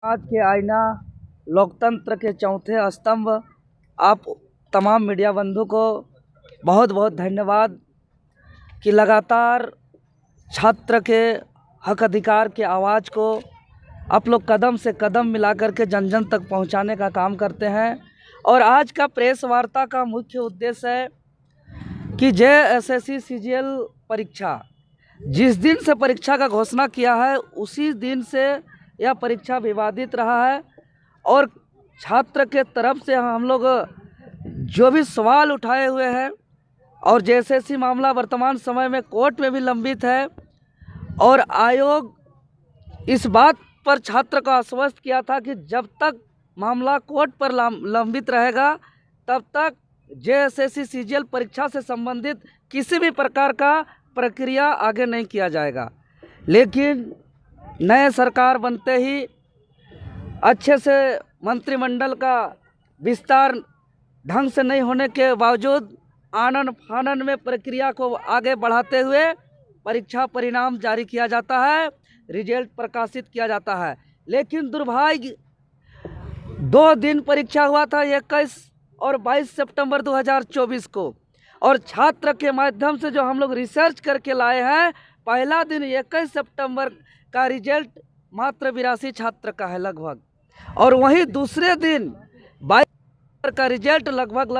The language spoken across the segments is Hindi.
आज के आईना, लोकतंत्र के चौथे स्तंभ, आप तमाम मीडिया बंधु को बहुत बहुत धन्यवाद कि लगातार छात्र के हक अधिकार के आवाज़ को आप लोग कदम से कदम मिलाकर के जन जन तक पहुंचाने का काम करते हैं। और आज का प्रेस वार्ता का मुख्य उद्देश्य है कि जेएसएससी सीजीएल परीक्षा, जिस दिन से परीक्षा का घोषणा किया है उसी दिन से यह परीक्षा विवादित रहा है। और छात्र के तरफ से हम लोग जो भी सवाल उठाए हुए हैं, और जेएसएससी मामला वर्तमान समय में कोर्ट में भी लंबित है, और आयोग इस बात पर छात्र को आश्वस्त किया था कि जब तक मामला कोर्ट पर लंबित रहेगा तब तक जेएसएससी सीजीएल परीक्षा से संबंधित किसी भी प्रकार का प्रक्रिया आगे नहीं किया जाएगा। लेकिन नए सरकार बनते ही अच्छे से मंत्रिमंडल का विस्तार ढंग से नहीं होने के बावजूद आनन फानन में प्रक्रिया को आगे बढ़ाते हुए परीक्षा परिणाम जारी किया जाता है, रिजल्ट प्रकाशित किया जाता है। लेकिन दुर्भाग्य 2 दिन परीक्षा हुआ था, 21 और 22 सितंबर 2024 को, और छात्र के माध्यम से जो हम लोग रिसर्च करके लाए हैं, पहला दिन 21 सितंबर का रिजल्ट मात्र 82 छात्र का है लगभग, और वहीं दूसरे दिन 22 का रिजल्ट लगभग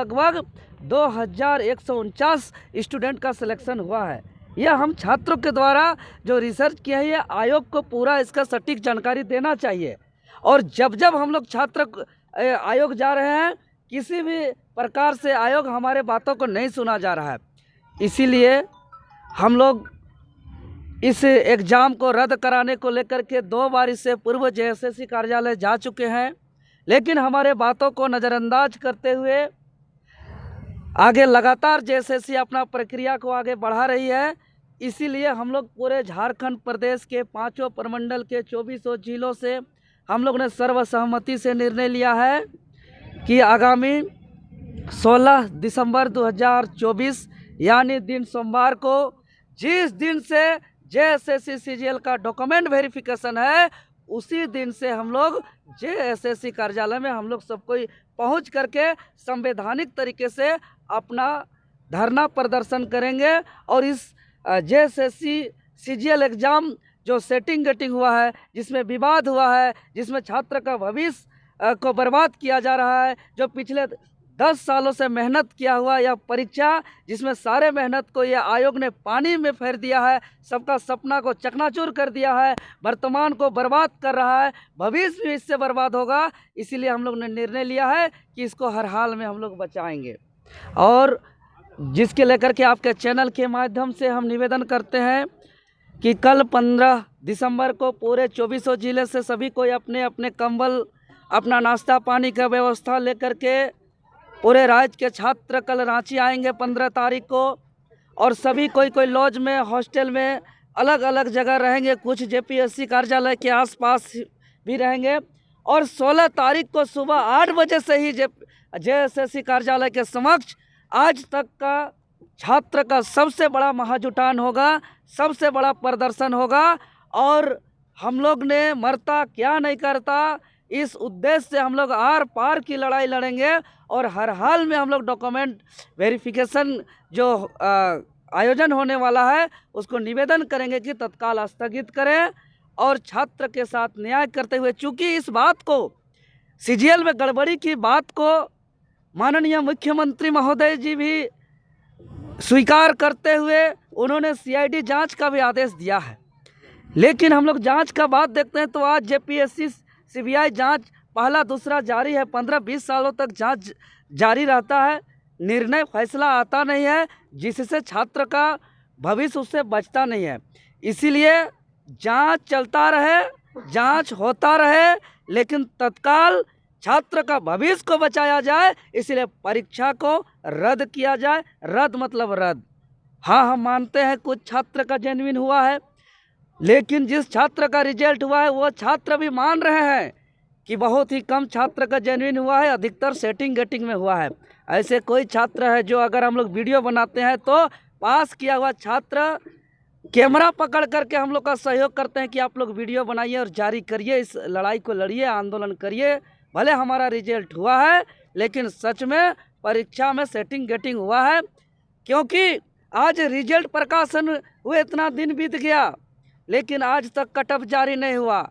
2149 स्टूडेंट का सिलेक्शन हुआ है। यह हम छात्रों के द्वारा जो रिसर्च किया है, आयोग को पूरा इसका सटीक जानकारी देना चाहिए। और जब जब हम लोग छात्र आयोग जा रहे हैं, किसी भी प्रकार से आयोग हमारे बातों को नहीं सुना जा रहा है। इसीलिए हम लोग इस एग्ज़ाम को रद्द कराने को लेकर के 2 बार इससे पूर्व जेएसएससी कार्यालय जा चुके हैं, लेकिन हमारे बातों को नज़रअंदाज करते हुए आगे लगातार जेएसएससी अपना प्रक्रिया को आगे बढ़ा रही है। इसीलिए हम लोग पूरे झारखंड प्रदेश के 5 प्रमंडल के 24 जिलों से हम लोग ने सर्वसहमति से निर्णय लिया है कि आगामी 16 दिसंबर 2024 यानी दिन सोमवार को, जिस दिन से जेएसएससी सीजीएल का डॉक्यूमेंट वेरिफिकेशन है, उसी दिन से हम लोग जेएसएससी कार्यालय में हम लोग सब कोई पहुँच करके संवैधानिक तरीके से अपना धरना प्रदर्शन करेंगे। और इस जेएसएससी सीजीएल एग्ज़ाम जो सेटिंग गेटिंग हुआ है, जिसमें विवाद हुआ है, जिसमें छात्र का भविष्य को बर्बाद किया जा रहा है, जो पिछले 10 सालों से मेहनत किया हुआ यह परीक्षा, जिसमें सारे मेहनत को यह आयोग ने पानी में फेर दिया है, सबका सपना को चकनाचूर कर दिया है, वर्तमान को बर्बाद कर रहा है, भविष्य भी इससे बर्बाद होगा। इसीलिए हम लोग ने निर्णय लिया है कि इसको हर हाल में हम लोग बचाएंगे। और जिसके लेकर के आपके चैनल के माध्यम से हम निवेदन करते हैं कि कल 15 दिसंबर को पूरे 24 जिले से सभी कोई अपने अपने कंबल, अपना नाश्ता पानी का व्यवस्था लेकर के पूरे राज्य के छात्र कल रांची आएंगे 15 तारीख को। और सभी कोई लॉज में, हॉस्टल में, अलग अलग जगह रहेंगे, कुछ जेपीएससी कार्यालय के आसपास भी रहेंगे। और 16 तारीख को सुबह 8 बजे से ही जेएसएससी कार्यालय के समक्ष आज तक का छात्र का सबसे बड़ा महाजुटान होगा, सबसे बड़ा प्रदर्शन होगा। और हम लोग ने मरता क्या नहीं करता, इस उद्देश्य से हम लोग आर पार की लड़ाई लड़ेंगे। और हर हाल में हम लोग डॉक्यूमेंट वेरिफिकेशन जो आयोजन होने वाला है, उसको निवेदन करेंगे कि तत्काल स्थगित करें और छात्र के साथ न्याय करते हुए, चूँकि इस बात को, सीजीएल में गड़बड़ी की बात को माननीय मुख्यमंत्री महोदय जी भी स्वीकार करते हुए उन्होंने सीआईडी जांच का भी आदेश दिया है। लेकिन हम लोग जांच का बात देखते हैं तो आज जेपीएससी सीबीआई जांच पहला दूसरा जारी है, 15-20 सालों तक जांच जारी रहता है, निर्णय फैसला आता नहीं है, जिससे छात्र का भविष्य उससे बचता नहीं है। इसीलिए जांच चलता रहे, जांच होता रहे, लेकिन तत्काल छात्र का भविष्य को बचाया जाए, इसलिए परीक्षा को रद्द किया जाए। रद्द मतलब रद्द। हाँ, हम मानते हैं कुछ छात्र का जेन्युइन हुआ है, लेकिन जिस छात्र का रिजल्ट हुआ है वो छात्र भी मान रहे हैं कि बहुत ही कम छात्र का जेन्युइन हुआ है, अधिकतर सेटिंग गेटिंग में हुआ है। ऐसे कोई छात्र है जो, अगर हम लोग वीडियो बनाते हैं तो पास किया हुआ छात्र कैमरा पकड़ करके हम लोग का सहयोग करते हैं कि आप लोग वीडियो बनाइए और जारी करिए, इस लड़ाई को लड़िए, आंदोलन करिए। भले हमारा रिजल्ट हुआ है, लेकिन सच में परीक्षा में सेटिंग गेटिंग हुआ है, क्योंकि आज रिजल्ट प्रकाशन हुए इतना दिन बीत गया, लेकिन आज तक कट ऑफ जारी नहीं हुआ,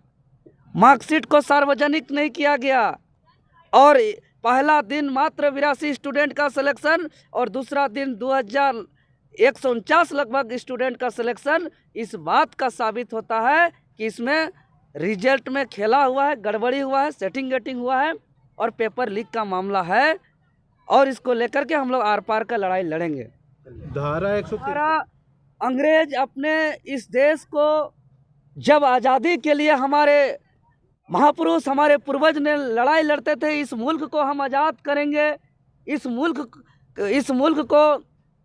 मार्कशीट को सार्वजनिक नहीं किया गया। और पहला दिन मात्र 82 स्टूडेंट का सिलेक्शन और दूसरा दिन 2149 लगभग स्टूडेंट का सिलेक्शन। इस बात का साबित होता है कि इसमें रिजल्ट में खेला हुआ है, गड़बड़ी हुआ है, सेटिंग गेटिंग हुआ है और पेपर लीक का मामला है। और इसको लेकर के हम लोग आर पार का लड़ाई लड़ेंगे। धारा 113 अंग्रेज अपने इस देश को जब आज़ादी के लिए हमारे महापुरुष, हमारे पूर्वज ने लड़ाई लड़ते थे, इस मुल्क को हम आज़ाद करेंगे, इस मुल्क को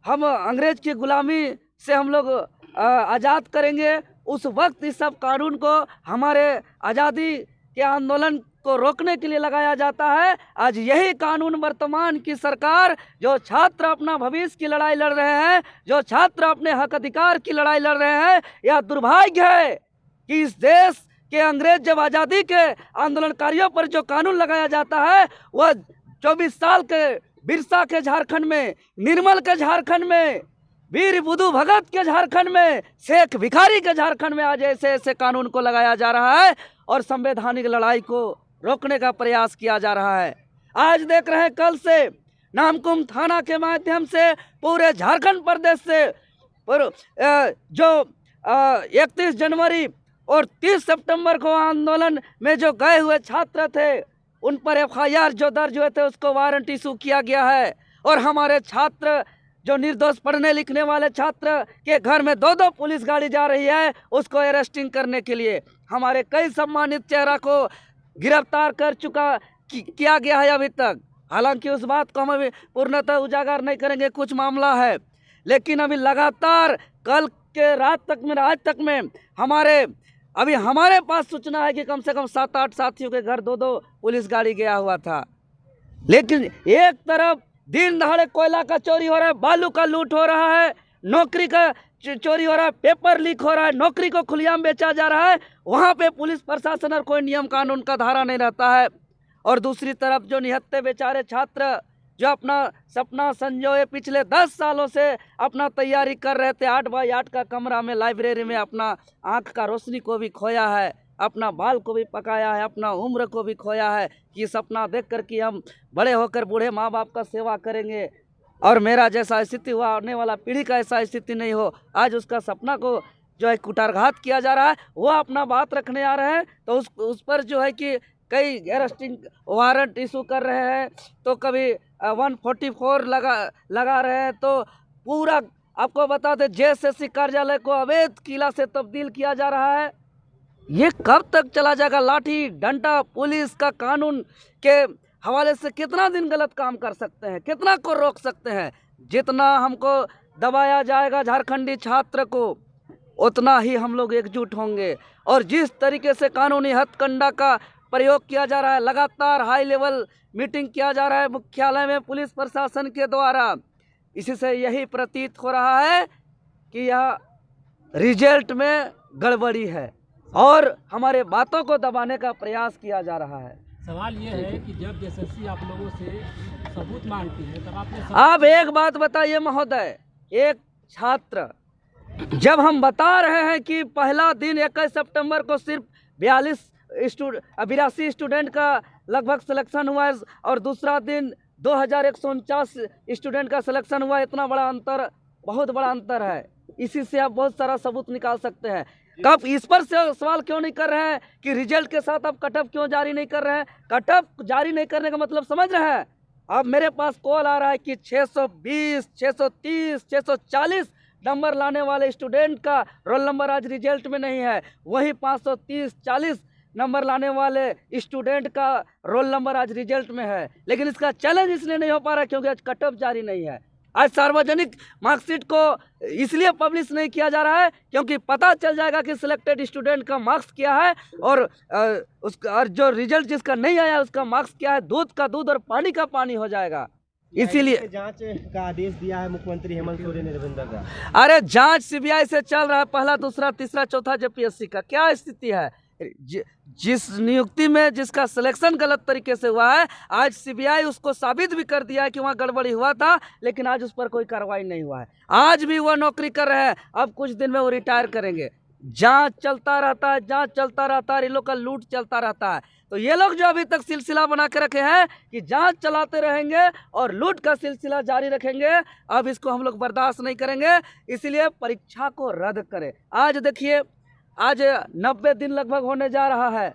हम अंग्रेज की गुलामी से हम लोग आज़ाद करेंगे। उस वक्त इस सब कानून को हमारे आज़ादी के आंदोलन को रोकने के लिए लगाया जाता है। आज यही कानून वर्तमान की सरकार, जो छात्र अपना भविष्य की लड़ाई लड़ रहे हैं, जो छात्र अपने हक अधिकार की लड़ाई लड़ रहे हैं, यह दुर्भाग्य है कि इस देश के अंग्रेज जब आज़ादी के आंदोलनकारियों पर जो कानून लगाया जाता है, वह 24 साल के बिरसा के झारखंड में, निर्मल के झारखंड में, वीर बुद्धू भगत के झारखंड में, शेख भिखारी के झारखंड में आज ऐसे ऐसे कानून को लगाया जा रहा है और संवैधानिक लड़ाई को रोकने का प्रयास किया जा रहा है। आज देख रहे हैं, कल से नामकुम थाना के माध्यम से पूरे झारखंड प्रदेश से जो 31 जनवरी और 30 सितंबर को आंदोलन में जो गए हुए छात्र थे, उन पर FIR जो दर्ज हुए थे उसको वारंट इशू किया गया है। और हमारे छात्र जो निर्दोष पढ़ने लिखने वाले छात्र के घर में 2-2 पुलिस गाड़ी जा रही है उसको अरेस्टिंग करने के लिए। हमारे कई सम्मानित चेहरा को गिरफ्तार कर किया गया है अभी तक। हालांकि उस बात को हम अभी पूर्णतः उजागर नहीं करेंगे, कुछ मामला है, लेकिन अभी लगातार कल के रात तक में, आज तक में हमारे पास सूचना है कि कम से कम 7-8 साथियों के घर 2-2 पुलिस गाड़ी गया हुआ था। लेकिन एक तरफ दिन दहाड़े कोयला का चोरी हो रहा है, बालू का लूट हो रहा है, नौकरी का चोरी हो रहा है, पेपर लीक हो रहा है, नौकरी को खुलेआम बेचा जा रहा है, वहाँ पे पुलिस प्रशासन और कोई नियम कानून का धारा नहीं रहता है। और दूसरी तरफ जो निहत्थे बेचारे छात्र जो अपना सपना संजोए पिछले 10 सालों से अपना तैयारी कर रहे थे, 8x8 का कमरा में, लाइब्रेरी में अपना आँख का रोशनी को भी खोया है, अपना बाल को भी पकाया है, अपना उम्र को भी खोया है कि सपना देख कर कि हम बड़े होकर बूढ़े माँ बाप का सेवा करेंगे और मेरा जैसा स्थिति हुआ, आने वाला पीढ़ी का ऐसा स्थिति नहीं हो। आज उसका सपना को जो है कुठारघात किया जा रहा है, वो अपना बात रखने आ रहे हैं तो उस पर जो है कि कई अरेस्टिंग वारंट इशू कर रहे हैं, तो कभी 144 लगा रहे हैं। तो पूरा आपको बता दें, JSSC कार्यालय को अवैध किला से तब्दील किया जा रहा है। ये कब तक चला जाएगा? लाठी डंडा पुलिस का कानून के हवाले से कितना दिन गलत काम कर सकते हैं, कितना को रोक सकते हैं? जितना हमको दबाया जाएगा झारखंडी छात्र को, उतना ही हम लोग एकजुट होंगे। और जिस तरीके से कानूनी हथकंडा का प्रयोग किया जा रहा है, लगातार हाई लेवल मीटिंग किया जा रहा है मुख्यालय में पुलिस प्रशासन के द्वारा, इसी से यही प्रतीत हो रहा है कि यह रिजल्ट में गड़बड़ी है और हमारे बातों को दबाने का प्रयास किया जा रहा है। सवाल ये है कि जब JSSC आप लोगों से सबूत मांगती है तब आपने आप एक बात बताइए महोदय, एक छात्र, जब हम बता रहे हैं कि पहला दिन 21 सितंबर को सिर्फ 82 स्टूडेंट का लगभग सिलेक्शन हुआ है और दूसरा दिन 2149 स्टूडेंट का सिलेक्शन हुआ है, इतना बड़ा अंतर, बहुत बड़ा अंतर है। इसी से आप बहुत सारा सबूत निकाल सकते हैं। कब इस पर से सवाल क्यों नहीं कर रहे हैं कि रिजल्ट के साथ आप कट ऑफ क्यों जारी नहीं कर रहे हैं? कट ऑफ जारी नहीं करने का मतलब समझ रहे हैं? अब मेरे पास कॉल आ रहा है कि 620, 630, 640 नंबर लाने वाले स्टूडेंट का रोल नंबर आज रिजल्ट में नहीं है, वहीं 530-40 नंबर लाने वाले स्टूडेंट का रोल नंबर आज रिजल्ट में है। लेकिन इसका चैलेंज इसलिए नहीं हो पा रहा क्योंकि आज कट ऑफ जारी नहीं है। आज सार्वजनिक मार्कशीट को इसलिए पब्लिश नहीं किया जा रहा है क्योंकि पता चल जाएगा कि सिलेक्टेड स्टूडेंट का मार्क्स क्या है और और जो रिजल्ट जिसका नहीं आया उसका मार्क्स क्या है। दूध का दूध और पानी का पानी हो जाएगा। इसीलिए जांच का आदेश दिया है मुख्यमंत्री हेमंत सोरेन ने रविंदर का। अरे जांच सीबीआई से चल रहा है, पहला दूसरा तीसरा चौथा जेपीएससी का क्या स्थिति है। जिस नियुक्ति में जिसका सिलेक्शन गलत तरीके से हुआ है, आज सीबीआई उसको साबित भी कर दिया है कि वहाँ गड़बड़ी हुआ था, लेकिन आज उस पर कोई कार्रवाई नहीं हुआ है। आज भी वह नौकरी कर रहे हैं, अब कुछ दिन में वो रिटायर करेंगे। जांच चलता रहता है, जांच चलता रहता है, इन लोग का लूट चलता रहता है। तो ये लोग जो अभी तक सिलसिला बना के रखे हैं कि जांच चलाते रहेंगे और लूट का सिलसिला जारी रखेंगे, अब इसको हम लोग बर्दाश्त नहीं करेंगे। इसलिए परीक्षा को रद्द करें। आज देखिए, आज 90 दिन लगभग होने जा रहा है।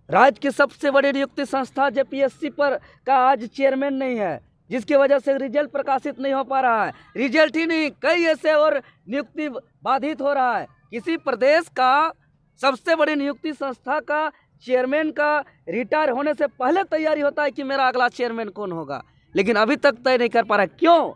राज्य की सबसे बड़ी नियुक्ति संस्था जेपीएससी पर का आज चेयरमैन नहीं है, जिसकी वजह से रिजल्ट प्रकाशित नहीं हो पा रहा है। रिजल्ट ही नहीं, कई ऐसे और नियुक्ति बाधित हो रहा है। किसी प्रदेश का सबसे बड़ी नियुक्ति संस्था का चेयरमैन का रिटायर होने से पहले तैयारी होता है कि मेरा अगला चेयरमैन कौन होगा, लेकिन अभी तक तय नहीं कर पा रहा है। क्यों?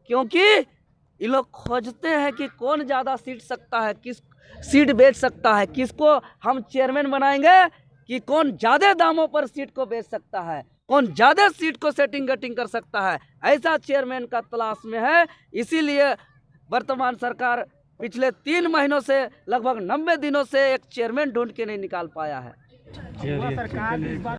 क्योंकि ये लोग खोजते हैं कि कौन ज़्यादा सीट सकता है, किस सीट बेच सकता है, किसको हम चेयरमैन बनाएंगे, कि कौन ज़्यादा दामों पर सीट को बेच सकता है, कौन ज़्यादा सीट को सेटिंग गटिंग कर सकता है। ऐसा चेयरमैन का तलाश में है। इसीलिए वर्तमान सरकार पिछले 3 महीनों से लगभग 90 दिनों से एक चेयरमैन ढूंढ के नहीं निकाल पाया है। सरकार